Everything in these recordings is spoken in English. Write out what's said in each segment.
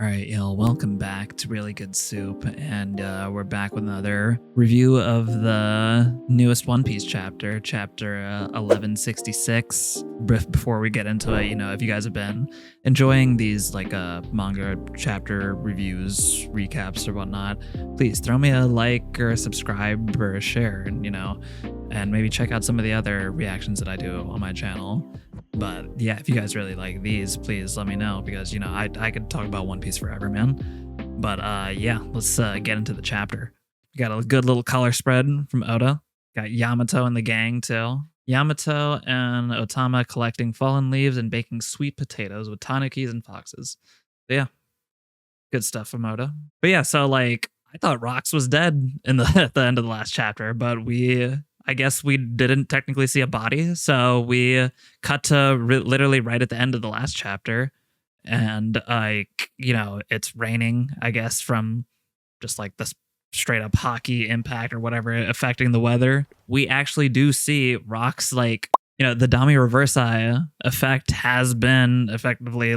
All right, y'all, welcome back to Really Good Soup, and we're back with another review of the newest One Piece chapter, chapter 1166. Before we get into it, if you guys have been enjoying these manga chapter reviews, recaps, or whatnot, please throw me a like or a subscribe or a share, and maybe check out some of the other reactions that I do on my channel. But yeah, if you guys really like these, please let me know, because I could talk about One Piece forever, man. But yeah, let's get into the chapter. We got a good little color spread from Oda. Got Yamato and the gang too. Yamato and Otama collecting fallen leaves and baking sweet potatoes with tanukis and foxes. So yeah, good stuff from Oda. But yeah, so I thought Rox was dead at the end of the last chapter, but I guess we didn't technically see a body, so we cut to literally right at the end of the last chapter, and it's raining, I guess, from just this straight up hockey impact or whatever affecting the weather. We actually do see Rox, the Dami Reversi effect has been effectively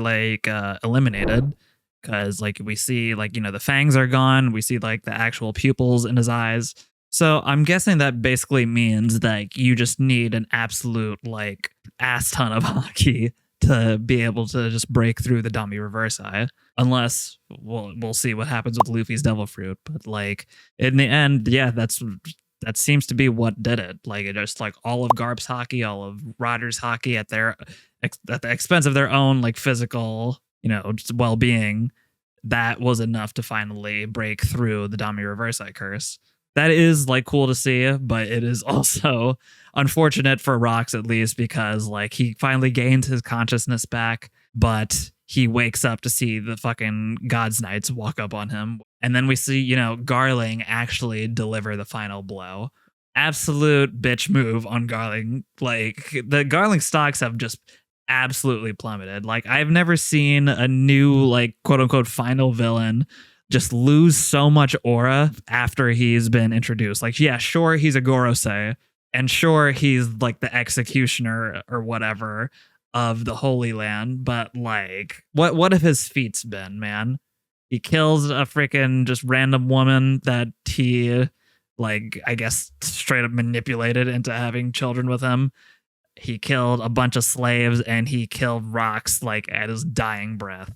eliminated, because we see the fangs are gone, we see the actual pupils in his eyes. So I'm guessing that basically means that you just need an absolute ass ton of hockey to be able to just break through the Dami Reversi. Unless we'll see what happens with Luffy's Devil Fruit. But in the end, yeah, that seems to be what did it. It just all of Garp's hockey, all of Roger's hockey at the expense of their own physical, well-being. That was enough to finally break through the Dami Reversi curse. That is cool to see, but it is also unfortunate for Rox, at least, because he finally gains his consciousness back, but he wakes up to see the fucking God's Knights walk up on him. And then we see, Garling actually deliver the final blow. Absolute bitch move on Garling. The Garling stocks have just absolutely plummeted. I've never seen a new quote unquote final villain just lose so much aura after he's been introduced. Yeah, sure, he's a Gorosei, and sure, he's the executioner or whatever of the Holy Land, but what have his feats been, man? He kills a freaking just random woman that he I guess straight up manipulated into having children with him. He killed a bunch of slaves, and he killed Rox at his dying breath.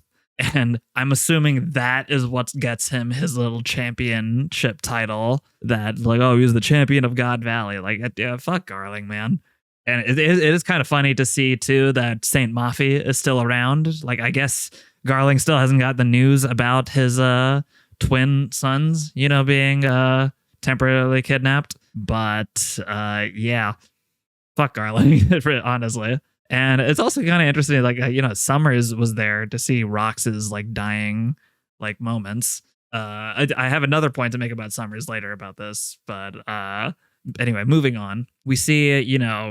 And I'm assuming that is what gets him his little championship title. That he's the champion of God Valley. Yeah, fuck Garling, man. And it is kind of funny to see too that Saint Mafi is still around. I guess Garling still hasn't got the news about his twin sons, being temporarily kidnapped. But yeah, fuck Garling, honestly. And it's also kind of interesting, Summers was there to see Rox's dying moments. I have another point to make about Summers later about this, but anyway, moving on. We see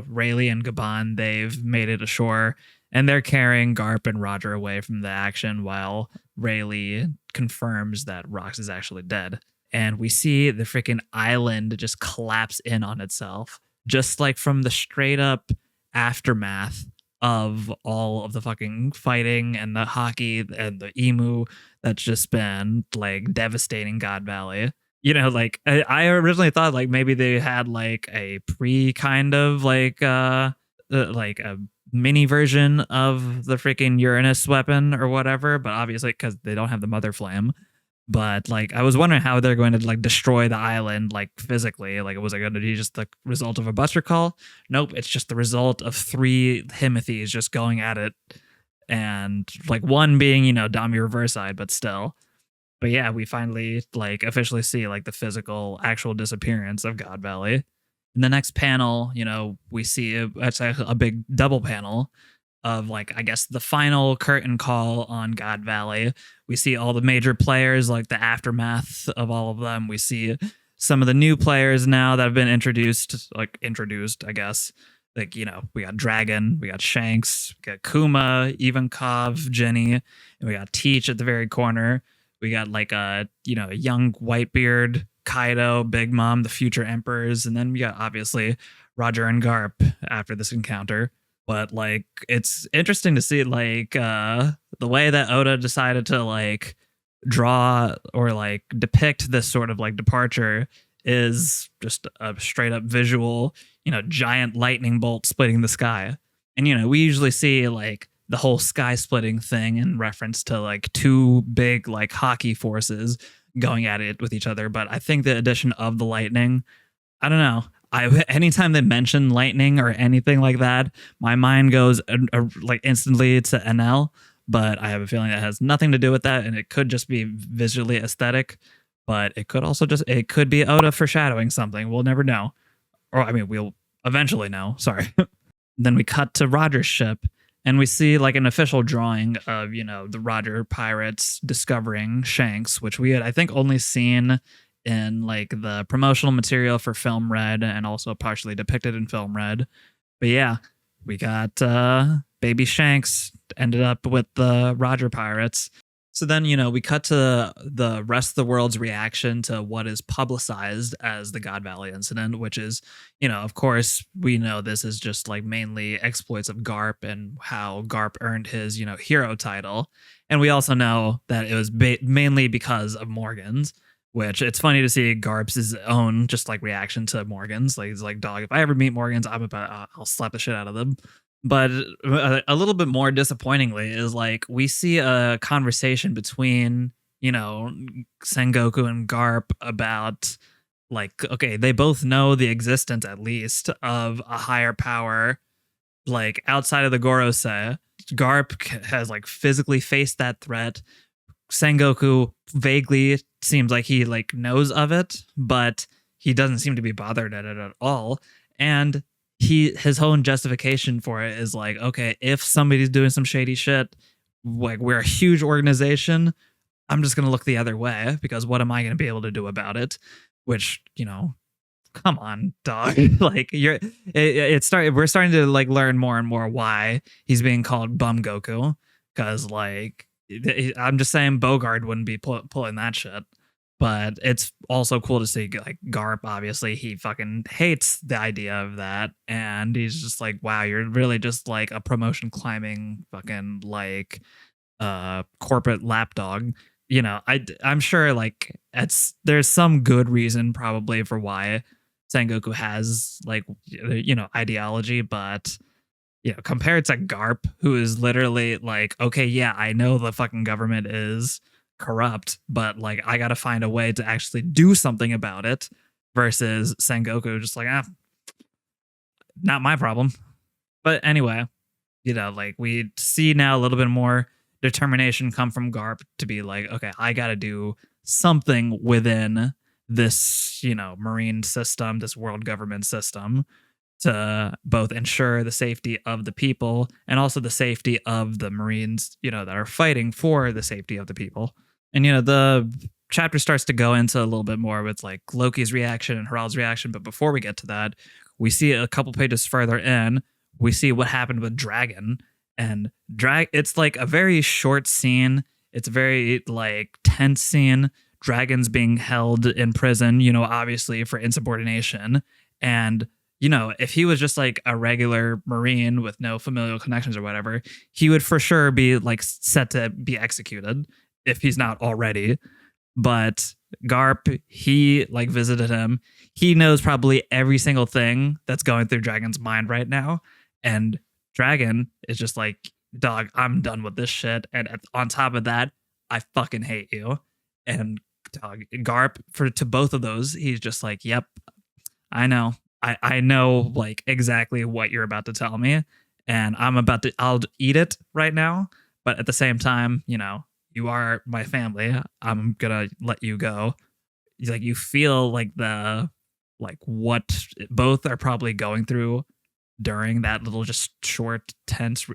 Rayleigh and Gabon, they've made it ashore, and they're carrying Garp and Roger away from the action while Rayleigh confirms that Rox is actually dead. And we see the freaking island just collapse in on itself, just from the straight up aftermath of all of the fucking fighting and the hockey and the emu that's just been devastating God Valley. I originally thought maybe they had a pre kind of a mini version of the freaking Uranus weapon or whatever, but obviously because they don't have the Mother Flame. But I was wondering how they're going to destroy the island physically. Was it going to be just the result of a buster call? Nope, it's just the result of 3 Himothyes just going at it, and one being Dami Reversi, but still. But yeah, we finally officially see the physical actual disappearance of God Valley. In the next panel, we see a big double panel of I guess the final curtain call on God Valley. We see all the major players, the aftermath of all of them. We see some of the new players now that have been introduced, I guess. We got Dragon, we got Shanks, we got Kuma, Ivankov, Jenny, and we got Teach at the very corner. We got a young Whitebeard, Kaido, Big Mom, the future emperors, and then we got obviously Roger and Garp after this encounter. But it's interesting to see the way that Oda decided to draw or like depict this sort of like departure is just a straight up visual, giant lightning bolt splitting the sky. And we usually see like the whole sky splitting thing in reference to like two big like hockey forces going at it with each other. But I think the addition of the lightning, I don't know. Anytime they mention lightning or anything like that, my mind goes like instantly to NL. But I have a feeling it has nothing to do with that, and it could just be visually aesthetic. But it could also it could be Oda foreshadowing something. We'll never know, or I mean, we'll eventually know. Sorry. Then we cut to Roger's ship, and we see like an official drawing of the Roger pirates discovering Shanks, which we had I think only seen in like the promotional material for Film Red and also partially depicted in Film Red. But yeah, we got baby Shanks ended up with the Roger pirates. So then, we cut to the rest of the world's reaction to what is publicized as the God Valley incident, which is, of course, we know this is just like mainly exploits of Garp and how Garp earned his, hero title. And we also know that it was mainly because of Morgan's, which it's funny to see Garp's own just like reaction to Morgan's. Like, he's like, dog, if I ever meet Morgan's, I'll slap the shit out of them. But a little bit more disappointingly is like we see a conversation between, Sengoku and Garp about like, okay, they both know the existence at least of a higher power like outside of the Gorosei. Garp has like physically faced that threat. Sengoku vaguely seems like he like knows of it, but he doesn't seem to be bothered at it at all. And his whole justification for it is like, okay, if somebody's doing some shady shit, like we're a huge organization, I'm just gonna look the other way because what am I gonna be able to do about it? Which, come on, dog. Like we're starting to like learn more and more why he's being called Bum Goku. Cause like I'm just saying Bogard wouldn't be pulling that shit. But it's also cool to see like Garp, obviously, he fucking hates the idea of that. And he's just like, wow, you're really just like a promotion climbing fucking like corporate lapdog. I'm sure like there's some good reason probably for why Sengoku has like, ideology, but compared to Garp, who is literally like, okay, yeah, I know the fucking government is corrupt, but like I gotta find a way to actually do something about it versus Sengoku just like not my problem. But anyway, like we see now a little bit more determination come from Garp to be like, okay, I gotta do something within this marine system, this world government system, to both ensure the safety of the people and also the safety of the Marines, that are fighting for the safety of the people. And, the chapter starts to go into a little bit more with like Loki's reaction and Harald's reaction. But before we get to that, we see a couple pages further in, we see what happened with Dragon. And it's like a very short scene. It's a very like tense scene. Dragon's being held in prison, obviously for insubordination. And if he was just like a regular Marine with no familial connections or whatever, he would for sure be like set to be executed if he's not already. But Garp, he like visited him. He knows probably every single thing that's going through Dragon's mind right now. And Dragon is just like, dog, I'm done with this shit. And on top of that, I fucking hate you. And dog, Garp, to both of those, he's just like, yep, I know. I know like exactly what you're about to tell me, and I'll eat it right now. But at the same time, you are my family. I'm gonna let you go. Like you feel like what both are probably going through during that little just short tense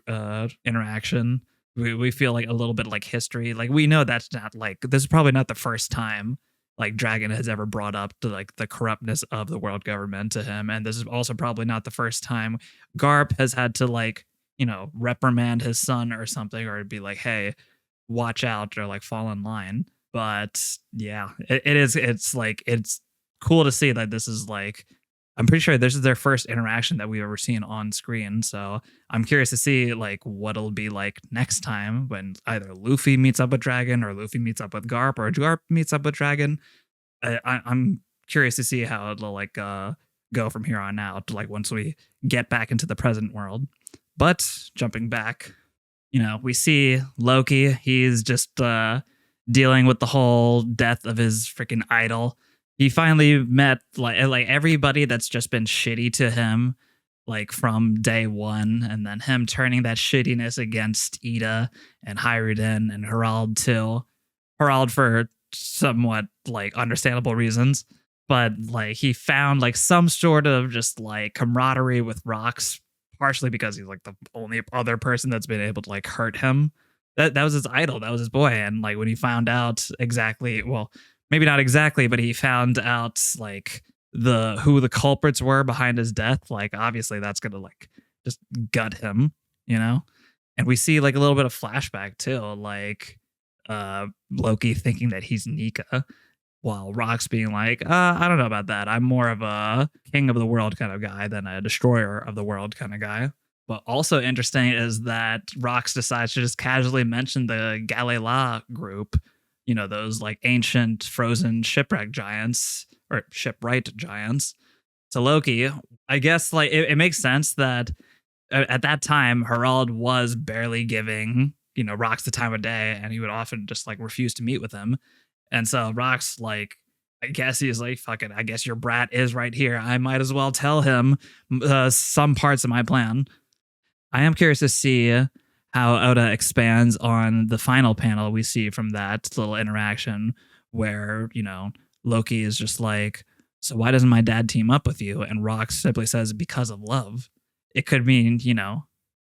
interaction. We feel like a little bit like history. Like we know that's not like this is probably not the first time like Dragon has ever brought up to like the corruptness of the world government to him. And this is also probably not the first time Garp has had to like, reprimand his son or something, or be like, hey, watch out, or like fall in line. But yeah, it's like, it's cool to see that this is like I'm pretty sure this is their first interaction that we've ever seen on screen. So I'm curious to see like what it'll be like next time when either Luffy meets up with Dragon or Luffy meets up with Garp or Garp meets up with Dragon. I'm curious to see how it'll like go from here on out, like once we get back into the present world. But jumping back, we see Loki. He's just dealing with the whole death of his freaking idol. He finally met like everybody that's just been shitty to him, like from day one, and then him turning that shittiness against Ida and Hyruden and Harald too. Harald for somewhat like understandable reasons, but like he found like some sort of just like camaraderie with Rocks, partially because he's like the only other person that's been able to like hurt him. That was his idol, that was his boy, and like when he found out exactly, well, maybe not exactly, but he found out like who the culprits were behind his death, like obviously that's gonna like just gut him, you know. And we see like a little bit of flashback too, like Loki thinking that he's Nika, while Rock's being like, I don't know about that. I'm more of a king of the world kind of guy than a destroyer of the world kind of guy. But also interesting is that Rox decides to just casually mention the Galela group, those like ancient frozen shipwreck giants or shipwright giants to Loki. I guess like it makes sense that at that time, Harald was barely giving, Rox the time of day, and he would often just like refuse to meet with him. And so Rox, like, I guess he's like, fuck it, I guess your brat is right here. I might as well tell him some parts of my plan. I am curious to see how Oda expands on the final panel we see from that little interaction where, Loki is just like, so why doesn't my dad team up with you? And Rox simply says, because of love. It could mean,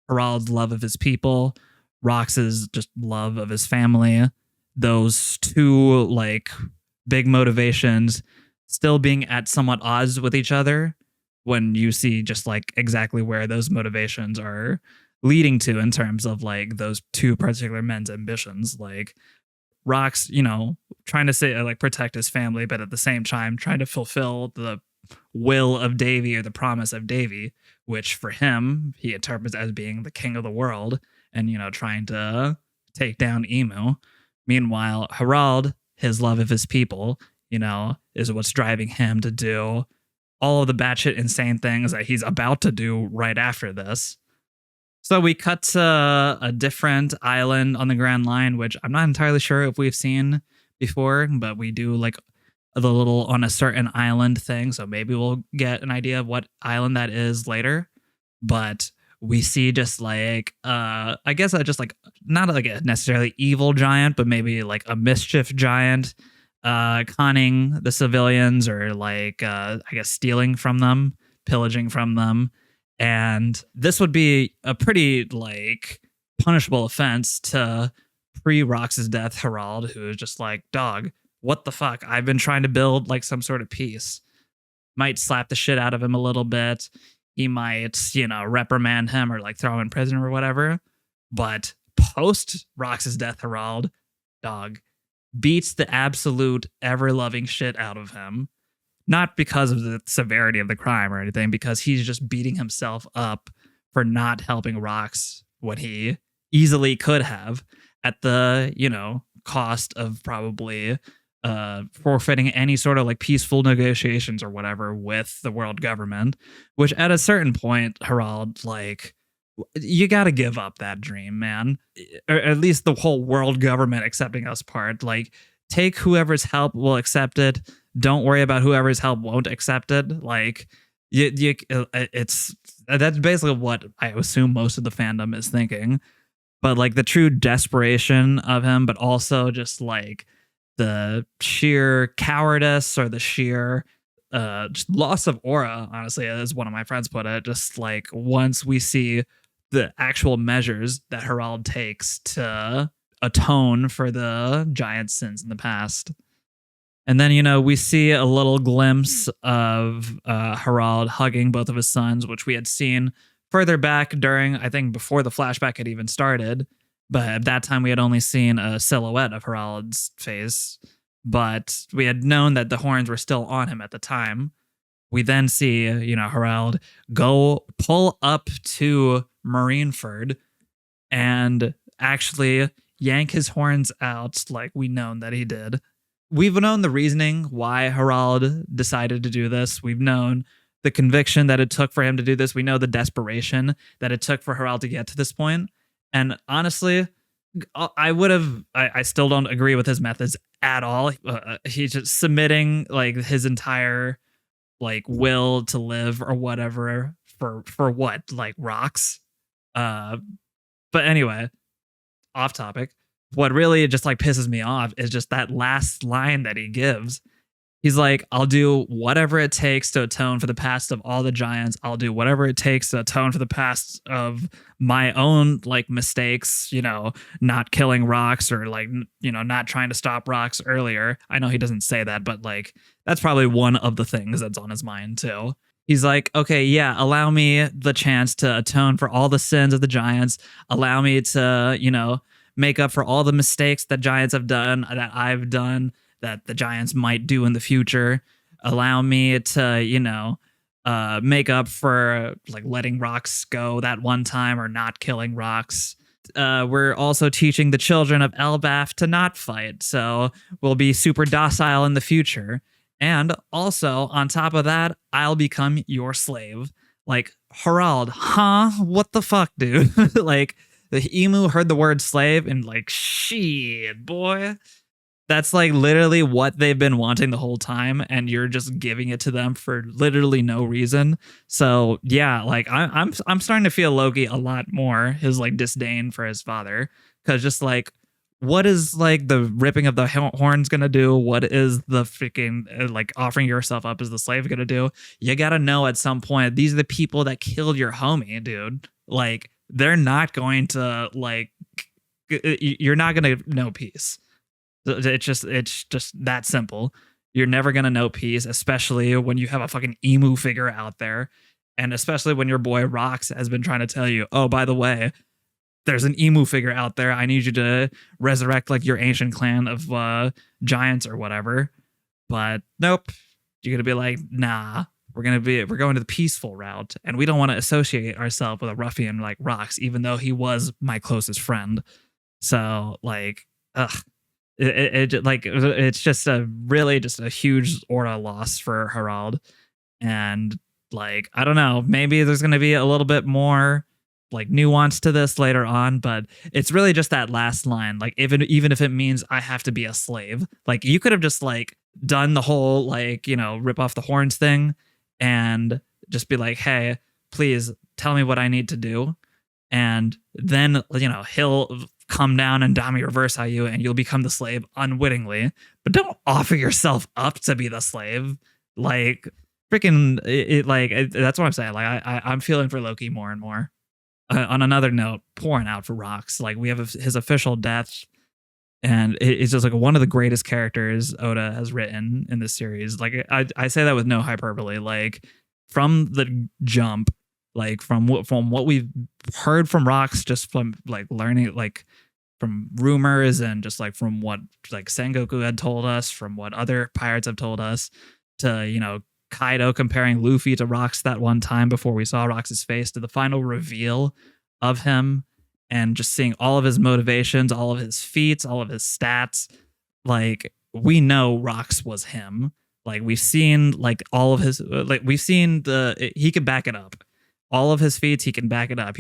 Harald's love of his people, Rox's just love of his family. Those two like big motivations still being at somewhat odds with each other when you see just like exactly where those motivations are leading to in terms of like those two particular men's ambitions. Like Rox, trying to say like protect his family, but at the same time trying to fulfill the will of Davy or the promise of Davy, which for him he interprets as being the king of the world and trying to take down Emu. Meanwhile, Harald, his love of his people, is what's driving him to do all of the batshit insane things that he's about to do right after this. So we cut to a different island on the Grand Line, which I'm not entirely sure if we've seen before, but we do like the little on a certain island thing. So maybe we'll get an idea of what island that is later. But we see just like, I guess just like, not like a necessarily evil giant, but maybe like a mischief giant conning the civilians or like, I guess stealing from them, pillaging from them. And this would be a pretty like punishable offense to pre-Rox's death Harald, who is just like, dog, what the fuck? I've been trying to build like some sort of peace. Might slap the shit out of him a little bit. He might, reprimand him or like throw him in prison or whatever. But post Rox's death Harald, dog, beats the absolute ever-loving shit out of him. Not because of the severity of the crime or anything, because he's just beating himself up for not helping Rox when he easily could have at the, cost of probably forfeiting any sort of like peaceful negotiations or whatever with the world government, which at a certain point, Harald, like, you got to give up that dream, man. Or at least the whole world government accepting us part. Like, take whoever's help will accept it. Don't worry about whoever's help won't accept it. Like, it's that's basically what I assume most of the fandom is thinking. But like the true desperation of him, but also just like the sheer cowardice or the sheer just loss of aura, honestly, as one of my friends put it. Just like once we see the actual measures that Harald takes to atone for the giant sins in the past. And then, we see a little glimpse of Harald hugging both of his sons, which we had seen further back during, I think, before the flashback had even started. But at that time, we had only seen a silhouette of Harald's face. But we had known that the horns were still on him at the time, We then see, Harald go pull up to Marineford and actually yank his horns out like we known that he did. We've known the reasoning why Harald decided to do this. We've known the conviction that it took for him to do this. We know the desperation that it took for Harald to get to this point. And honestly, I still don't agree with his methods at all. He's just submitting like his entire like will to live or whatever for what, like rocks. But anyway, off topic. What really just like pisses me off is just that last line that he gives. He's like, I'll do whatever it takes to atone for the past of all the giants. I'll do whatever it takes to atone for the past of my own like mistakes, not killing rocks or like, not trying to stop rocks earlier. I know he doesn't say that, but like that's probably one of the things that's on his mind too. He's like, okay, yeah, allow me the chance to atone for all the sins of the giants. Allow me to, make up for all the mistakes that giants have done, that I've done, that the giants might do in the future. Allow me to, make up for like letting rocks go that one time or not killing rocks. We're also teaching the children of Elbaf to not fight, so we'll be super docile in the future. And also, on top of that, I'll become your slave. Like, Harald, huh? What the fuck, dude? Like, the emu heard the word slave and like, shit, boy. That's like literally what they've been wanting the whole time, and you're just giving it to them for literally no reason. So yeah, like I'm starting to feel Loki a lot more, his like disdain for his father, because just like, what is like the ripping of the horns gonna do? What is the freaking like offering yourself up as the slave gonna do? You gotta know at some point, these are the people that killed your homie, dude. Like, they're not going to like, you're not gonna know peace. It's just that simple. You're never gonna know peace, especially when you have a fucking emu figure out there, and especially when your boy Rox has been trying to tell you, oh, by the way, there's an emu figure out there. I need you to resurrect like your ancient clan of giants or whatever. But nope, you're gonna be like, nah, we're going to the peaceful route, and we don't want to associate ourselves with a ruffian like Rox, even though he was my closest friend. So like, ugh. It's just a huge aura loss for Harald. And like, I don't know, maybe there's going to be a little bit more like nuance to this later on, but it's really just that last line. Like, even if it means I have to be a slave, like you could have just like done the whole like, rip off the horns thing and just be like, hey, please tell me what I need to do. And then, he'll come down and Dami reverse you, and you'll become the slave unwittingly. But don't offer yourself up to be the slave. Like, freaking, that's what I'm saying. Like, I'm feeling for Loki more and more. On another note, pouring out for Rox. Like, we have his official death, and it's just like one of the greatest characters Oda has written in this series. Like, I say that with no hyperbole. Like, from the jump, like from what we've heard from Rox, just from like learning, like from rumors and just like from what like Sengoku had told us, from what other pirates have told us, to Kaido comparing Luffy to Rox that one time before we saw Rox's face, to the final reveal of him, and just seeing all of his motivations, all of his feats, all of his stats. Like, we know Rox was him. Like, we've seen like all of his he could back it up. All of his feats, he can back it up.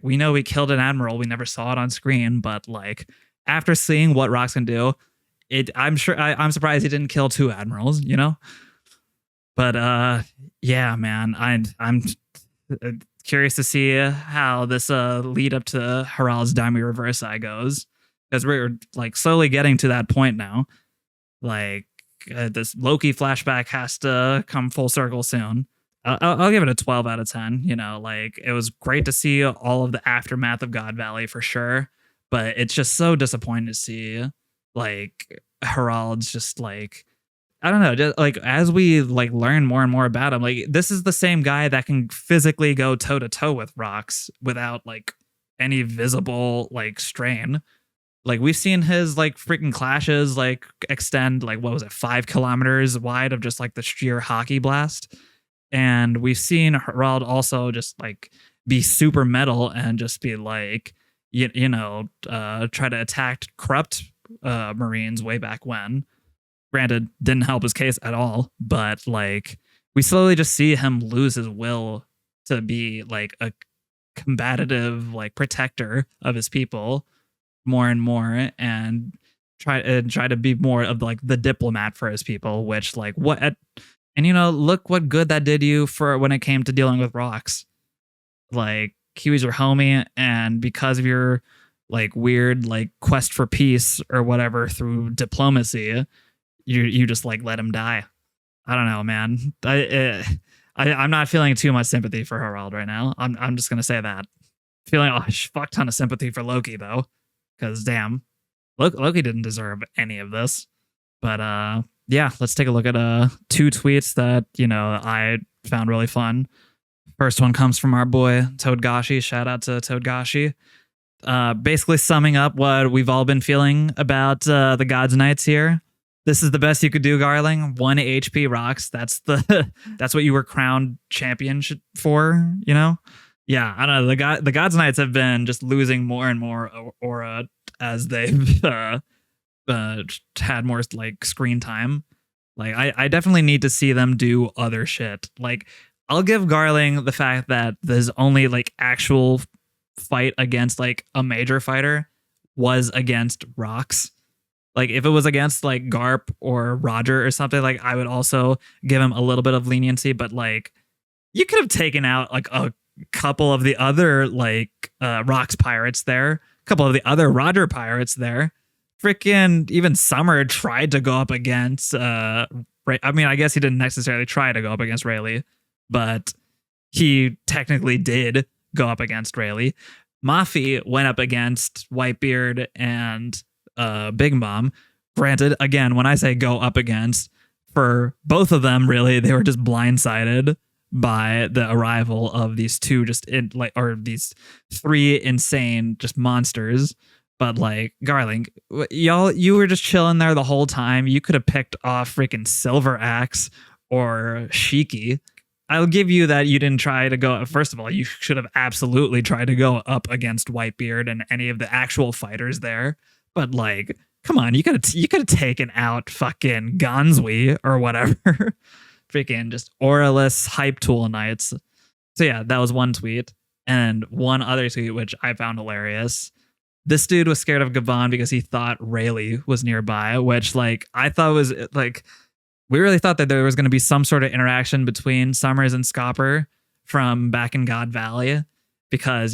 We know he killed an admiral. We never saw it on screen, but like after seeing what Rox can do, I'm surprised he didn't kill 2 admirals, But yeah, man, I'm curious to see how this lead up to Harald's Daimyo Reverse Eye goes, because we're like slowly getting to that point now. Like, this Loki flashback has to come full circle soon. I'll give it a 12 out of 10. Like, it was great to see all of the aftermath of God Valley for sure, but it's just so disappointing to see like Harald's just like, I don't know, just like as we like learn more and more about him, like this is the same guy that can physically go toe to toe with Rox without like any visible like strain. Like, we've seen his like freaking clashes like extend like, what was it, 5 kilometers wide of just like the sheer hockey blast. And we've seen Herald also just like be super metal and just be like, try to attack corrupt Marines way back when. Granted, didn't help his case at all, but like we slowly just see him lose his will to be like a combative like protector of his people more and more, and try to be more of like the diplomat for his people, which like look what good that did you for when it came to dealing with rocks. Like he was your homie, and because of your like weird like quest for peace or whatever through diplomacy, you just like let him die. I don't know, man. I'm not feeling too much sympathy for Harald right now. I'm just gonna say that. Feeling a fuck ton of sympathy for Loki though, because damn, Loki didn't deserve any of this. But yeah, let's take a look at two tweets that I found really fun. First one comes from our boy Toadgashi. Shout out to Toadgashi. Basically summing up what we've all been feeling about the Gods Knights here. This is the best you could do, Garling. 1 HP rocks. That's what you were crowned champion for, Yeah, I don't know. The Gods Knights have been just losing more and more aura as they've had more like screen time. Like I definitely need to see them do other shit. Like I'll give Garling the fact that there's only like actual fight against like a major fighter was against rocks. Like if it was against like Garp or Roger or something, like I would also give him a little bit of leniency, but like you could have taken out like a couple of the other like rocks pirates there, a couple of the other Roger pirates there. Freaking even Summer tried to go up against I mean, I guess he didn't necessarily try to go up against Rayleigh, but he technically did go up against Rayleigh. Mafi went up against Whitebeard and Big Mom. Granted, again, when I say go up against, for both of them, really, they were just blindsided by the arrival of these two these three insane just monsters. But like Garling, you were just chilling there the whole time. You could have picked off freaking Silver Axe or Shiki. I'll give you that you didn't try to go. First of all, you should have absolutely tried to go up against Whitebeard and any of the actual fighters there. But like, come on, you could have taken out fucking Gonzwi or whatever. Freaking just auraless hype tool knights. So yeah, that was one tweet. And one other tweet, which I found hilarious. This dude was scared of Gavon because he thought Rayleigh was nearby, which like I thought was like, we really thought that there was going to be some sort of interaction between Summers and Scopper from back in God Valley, because,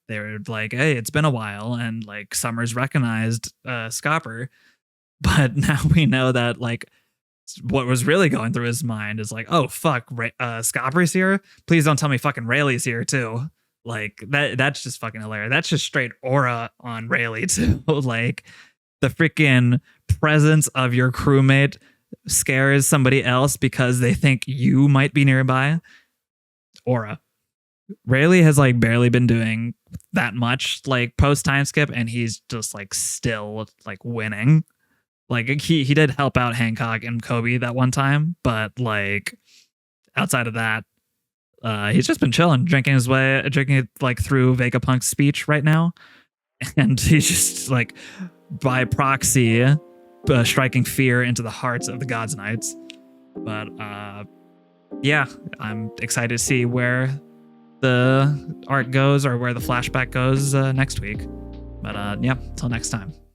they were like, hey, it's been a while, and like Summers recognized Scopper. But now we know that like what was really going through his mind is like, oh fuck, Scopper's here. Please don't tell me fucking Rayleigh's here too. Like that's just fucking hilarious. That's just straight aura on Rayleigh too. Like the freaking presence of your crewmate scares somebody else because they think you might be nearby. Aura. Rayleigh has like barely been doing that much like post time skip, and he's just like still like winning. Like he did help out Hancock and Kobe that one time, but like outside of that, he's just been chilling, drinking it like through Vegapunk's speech right now, and he's just like by proxy striking fear into the hearts of the Gods Knights. But yeah, I'm excited to see where the arc goes or where the flashback goes next week. But yeah, till next time.